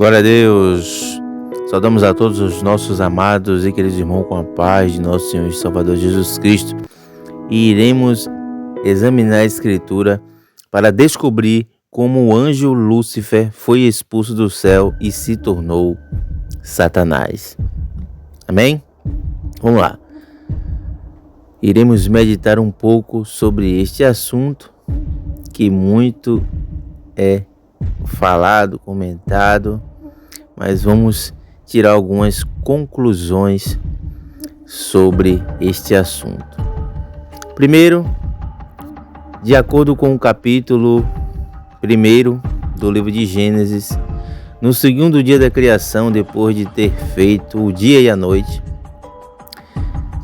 Glória a Deus. Saudamos a todos os nossos amados e queridos irmãos com a paz de nosso Senhor e Salvador Jesus Cristo. E iremos examinar a Escritura para descobrir como o anjo Lúcifer foi expulso do céu e se tornou Satanás. Amém? Vamos lá. Iremos meditar um pouco sobre este assunto que muito é falado, comentado, mas vamos tirar algumas conclusões sobre este assunto. Primeiro, de acordo com o capítulo 1 do livro de Gênesis, no segundo dia da criação, depois de ter feito o dia e a noite,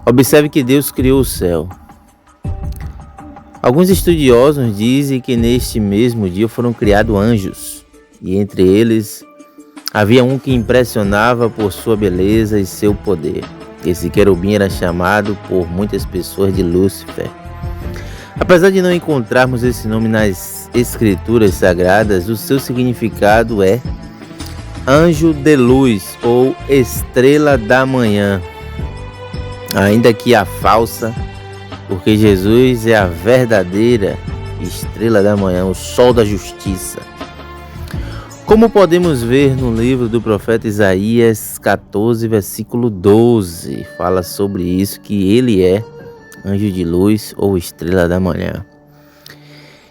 observe que Deus criou o céu. Alguns estudiosos dizem que neste mesmo dia foram criados anjos, e entre eles havia um que impressionava por sua beleza e seu poder. Esse querubim era chamado por muitas pessoas de Lúcifer. Apesar de não encontrarmos esse nome nas escrituras sagradas, o seu significado é anjo de luz ou estrela da manhã, ainda que a falsa, porque Jesus é a verdadeira estrela da manhã, o sol da justiça. Como podemos ver no livro do profeta Isaías 14, versículo 12, fala sobre isso, que ele é anjo de luz ou estrela da manhã.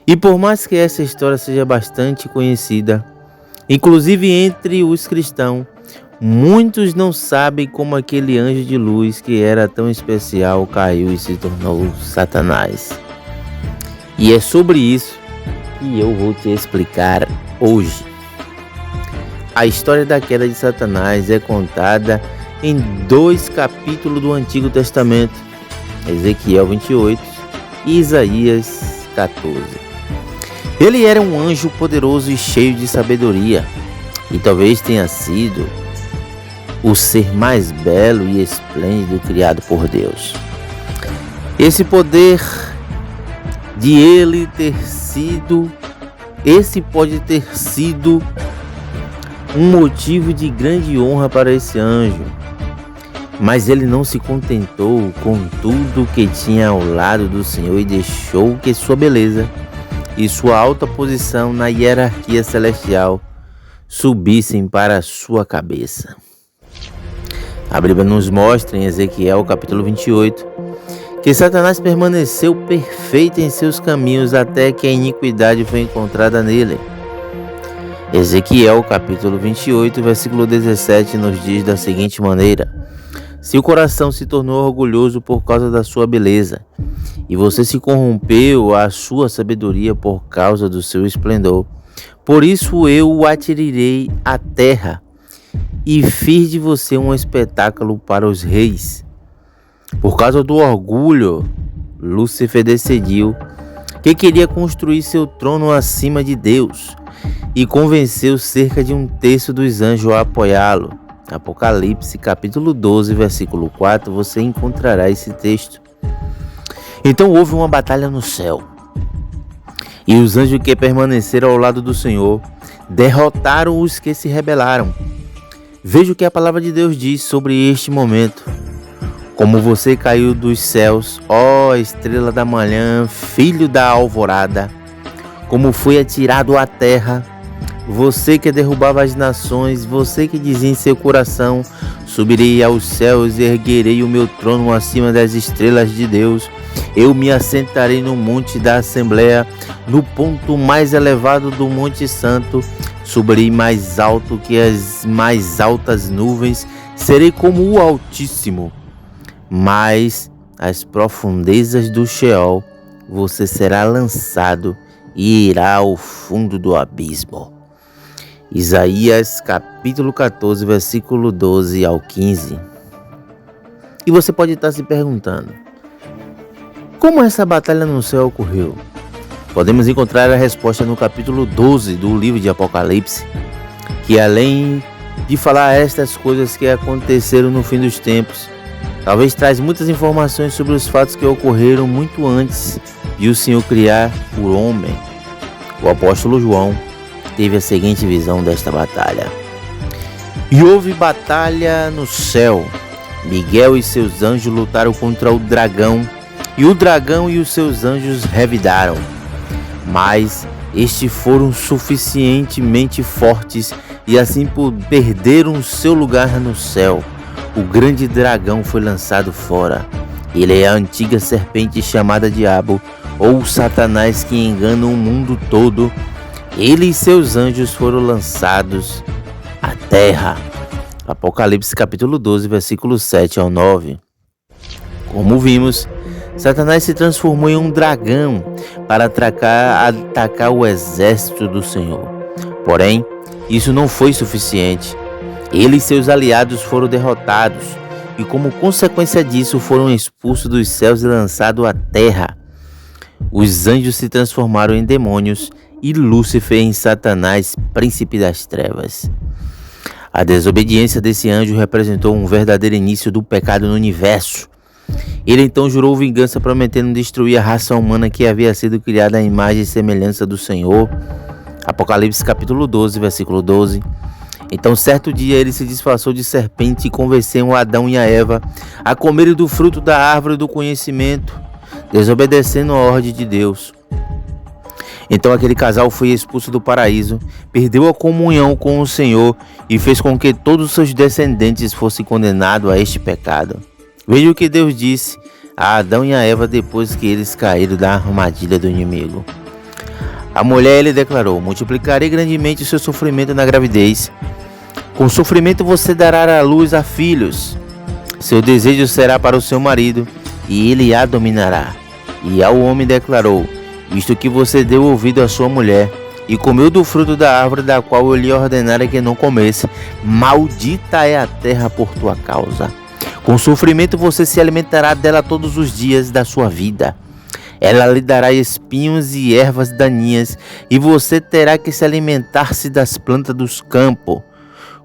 E por mais que essa história seja bastante conhecida, inclusive entre os cristãos, muitos não sabem como aquele anjo de luz que era tão especial caiu e se tornou Satanás. E é sobre isso que eu vou te explicar hoje. A história da queda de Satanás é contada em 2 capítulos do Antigo Testamento, Ezequiel 28 e Isaías 14. Ele era um anjo poderoso e cheio de sabedoria, e talvez tenha sido o ser mais belo e esplêndido criado por Deus. Esse pode ter sido um motivo de grande honra para esse anjo, mas ele não se contentou com tudo que tinha ao lado do Senhor e deixou que sua beleza e sua alta posição na hierarquia celestial subissem para a sua cabeça. A Bíblia nos mostra em Ezequiel capítulo 28 que Satanás permaneceu perfeito em seus caminhos até que a iniquidade foi encontrada nele. Ezequiel capítulo 28, versículo 17 nos diz da seguinte maneira: seu coração se tornou orgulhoso por causa da sua beleza, e você se corrompeu à sua sabedoria por causa do seu esplendor. Por isso eu o atirarei à terra e fiz de você um espetáculo para os reis. Por causa do orgulho, Lúcifer decidiu que queria construir seu trono acima de Deus e convenceu cerca de 1/3 dos anjos a apoiá-lo. Apocalipse capítulo 12, versículo 4, você encontrará esse texto. Então houve uma batalha no céu, e os anjos que permaneceram ao lado do Senhor derrotaram os que se rebelaram. Veja o que a palavra de Deus diz sobre este momento. Como você caiu dos céus, ó estrela da manhã, filho da alvorada, como foi atirado à terra, você que derrubava as nações, você que dizia em seu coração: subirei aos céus e erguerei o meu trono acima das estrelas de Deus. Eu me assentarei no monte da Assembleia, no ponto mais elevado do Monte Santo. Subirei mais alto que as mais altas nuvens, serei como o Altíssimo. Mas às profundezas do Sheol você será lançado e irá ao fundo do abismo. Isaías capítulo 14, versículo 12 ao 15. E você pode estar se perguntando: como essa batalha no céu ocorreu? Podemos encontrar a resposta no capítulo 12 do livro de Apocalipse, que além de falar estas coisas que aconteceram no fim dos tempos, talvez traz muitas informações sobre os fatos que ocorreram muito antes de o Senhor criar o homem. O apóstolo João teve a seguinte visão desta batalha. E houve batalha no céu. Miguel e seus anjos lutaram contra o dragão, e o dragão e os seus anjos revidaram. Mas estes foram suficientemente fortes e assim perderam seu lugar no céu. O grande dragão foi lançado fora. Ele é a antiga serpente chamada Diabo, ou Satanás, que engana o mundo todo. Ele e seus anjos foram lançados à terra. Apocalipse capítulo 12, versículos 7 ao 9. Como vimos, Satanás se transformou em um dragão para atacar o exército do Senhor. Porém, isso não foi suficiente. Ele e seus aliados foram derrotados e, como consequência disso, foram expulsos dos céus e lançados à terra. Os anjos se transformaram em demônios e Lúcifer em Satanás, príncipe das trevas. A desobediência desse anjo representou um verdadeiro início do pecado no universo. Ele então jurou vingança, prometendo destruir a raça humana que havia sido criada à imagem e semelhança do Senhor. Apocalipse capítulo 12, versículo 12. Então, certo dia, ele se disfarçou de serpente e convenceu Adão e a Eva a comerem do fruto da árvore do conhecimento, desobedecendo a ordem de Deus. Então aquele casal foi expulso do paraíso, perdeu a comunhão com o Senhor e fez com que todos os seus descendentes fossem condenados a este pecado. Veja o que Deus disse a Adão e a Eva depois que eles caíram da armadilha do inimigo. A mulher lhe declarou: multiplicarei grandemente o seu sofrimento na gravidez. Com sofrimento você dará à luz a filhos. Seu desejo será para o seu marido e ele a dominará. E ao homem declarou: visto que você deu ouvido à sua mulher e comeu do fruto da árvore da qual eu lhe ordenara que não comesse, maldita é a terra por tua causa. Com sofrimento você se alimentará dela todos os dias da sua vida. Ela lhe dará espinhos e ervas daninhas, e você terá que se alimentar-se das plantas dos campos.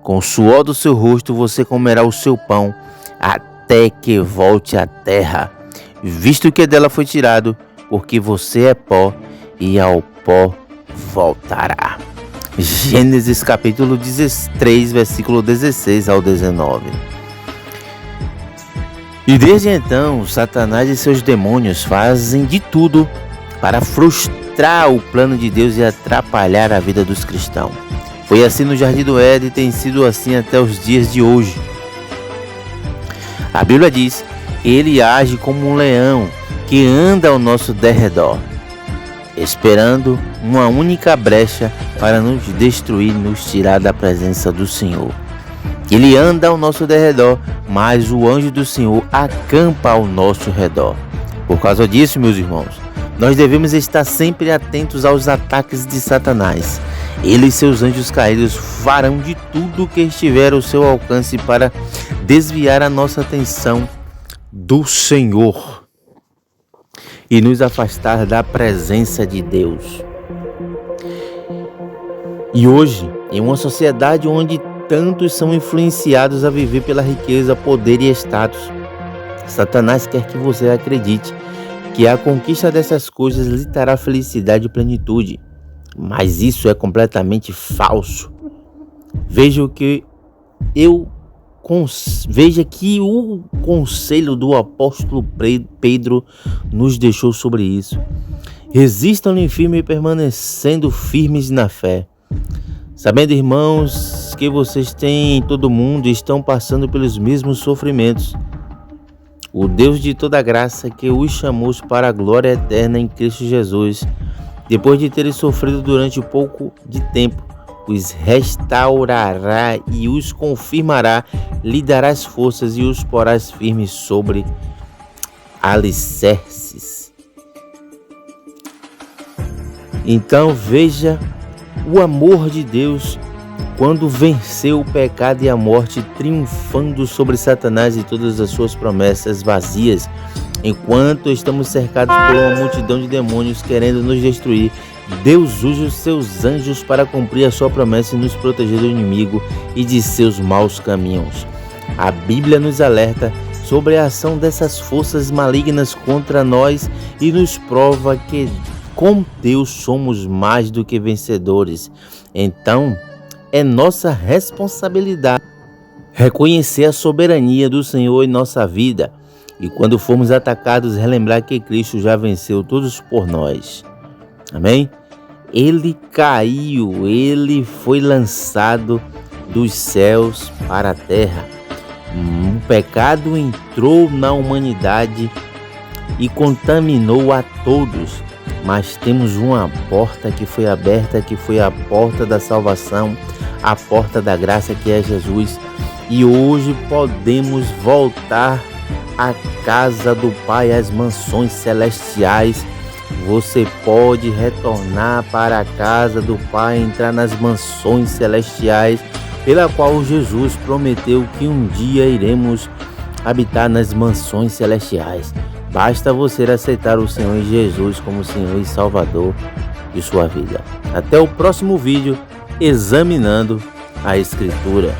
Com o suor do seu rosto você comerá o seu pão, até que volte à terra, visto que dela foi tirado, porque você é pó e ao pó voltará. Gênesis capítulo 13, versículo 16 ao 19. E desde então, Satanás e seus demônios fazem de tudo para frustrar o plano de Deus e atrapalhar a vida dos cristãos. Foi assim no Jardim do Éden e tem sido assim até os dias de hoje. A Bíblia diz: ele age como um leão que anda ao nosso derredor, esperando uma única brecha para nos destruir, nos tirar da presença do Senhor. Ele anda ao nosso derredor, mas o anjo do Senhor acampa ao nosso redor. Por causa disso, meus irmãos, nós devemos estar sempre atentos aos ataques de Satanás. Ele e seus anjos caídos farão de tudo o que estiver ao seu alcance para desviar a nossa atenção do Senhor e nos afastar da presença de Deus. E hoje, em uma sociedade onde tantos são influenciados a viver pela riqueza, poder e status, Satanás quer que você acredite que a conquista dessas coisas lhe trará felicidade e plenitude. Mas isso é completamente falso. Veja que o conselho do apóstolo Pedro nos deixou sobre isso. Resistam-lhe firme e permanecendo firmes na fé, sabendo, irmãos, que vocês têm em todo mundo e estão passando pelos mesmos sofrimentos. O Deus de toda graça, que os chamou para a glória eterna em Cristo Jesus, depois de terem sofrido durante um pouco de tempo, os restaurará e os confirmará, lhe dará as forças e os porás firmes sobre alicerces. Então veja o amor de Deus quando venceu o pecado e a morte, triunfando sobre Satanás e todas as suas promessas vazias. Enquanto estamos cercados por uma multidão de demônios querendo nos destruir, Deus usa os seus anjos para cumprir a sua promessa e nos proteger do inimigo e de seus maus caminhos. A Bíblia nos alerta sobre a ação dessas forças malignas contra nós e nos prova que com Deus somos mais do que vencedores. Então, é nossa responsabilidade reconhecer a soberania do Senhor em nossa vida e, quando formos atacados, relembrar que Cristo já venceu todos por nós. Amém? Ele caiu, ele foi lançado dos céus para a terra. O pecado entrou na humanidade e contaminou a todos, mas temos uma porta que foi aberta, que foi a porta da salvação, a porta da graça, que é Jesus, e hoje podemos voltar à casa do Pai, às mansões celestiais. Você pode retornar para a casa do Pai, entrar nas mansões celestiais, pela qual Jesus prometeu que um dia iremos habitar nas mansões celestiais. Basta você aceitar o Senhor Jesus como Senhor e Salvador de sua vida. Até o próximo vídeo, examinando a Escritura.